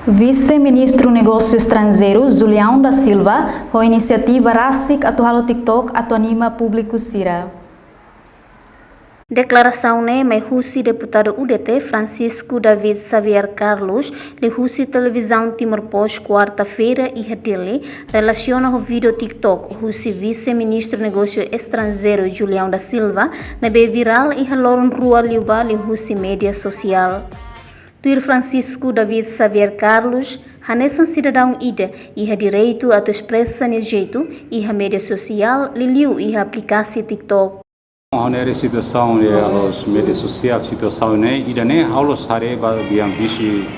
Vice-ministro Negócio Estrangeiro Julião da Silva, a iniciativa RASIC atual TikTok anima público Sira. Declaração mai Husi deputado UDT Francisco David Xavier Carlos li Husi televisão Timor-Poste quarta-feira e hadili relaciona o vídeo TikTok Husi vice-ministro negócio estrangeiro Julião da Silva na be viral e haloron rua liuba li Husi mídia social. Tuir Francisco David Xavier Carlos hanesan cidadão ida e ha direito a expressa ne jeito e ha mídia social li liu e ha aplikasi TikTok. A situação das mídias sociais, situação ida ne halos hareba biang vice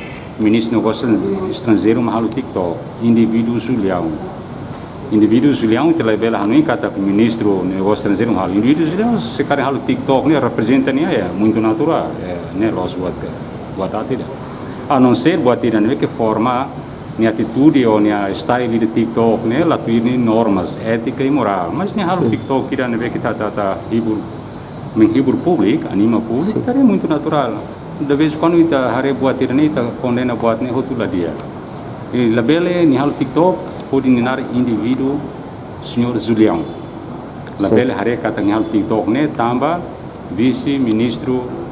ministro negócio estrangeiro mahalo TikTok indivíduo Julião telah bela hanu kata ministro negócio estrangeiro mahalo indivíduo Julião sekarang halo TikTok ne representa ne muito natural ne los buat tidak a não ser buat tidak ne que forma ne atitude ou ne style de TikTok ne latini normas ética e moral mas ne halo TikTok tidak ne que tá menghibur publik anima publik itu muito natural da vez quando kita hari buat tidak ne kita condena buat ne hotula dia e labele ne halo TikTok pode ninar indivíduo senhor Julião labele hari kata ne halo TikTok ne tambah vice-ministro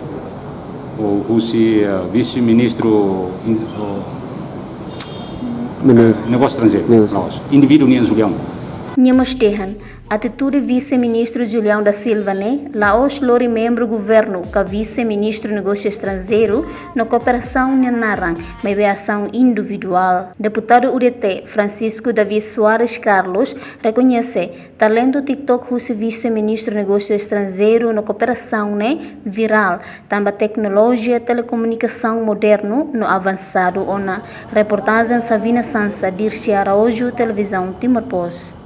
o vice-ministro negócio estrangeiro indivíduo nem Julião. Nhamos terran, atitude vice-ministro Julião da Silva ne, laos lori membro governo ka vice-ministro negócio estrangeiro na cooperação nhanarang, mebe ação individual. Deputado UDT Francisco David Soares Carlos reconhece talento TikTok husi vice-ministro negócio estrangeiro na cooperação ne viral, também tecnologia telecomunicação moderno no avançado ona. Reportagem Savina Sansa, Dirce Araújo, televisão Timor-Poste.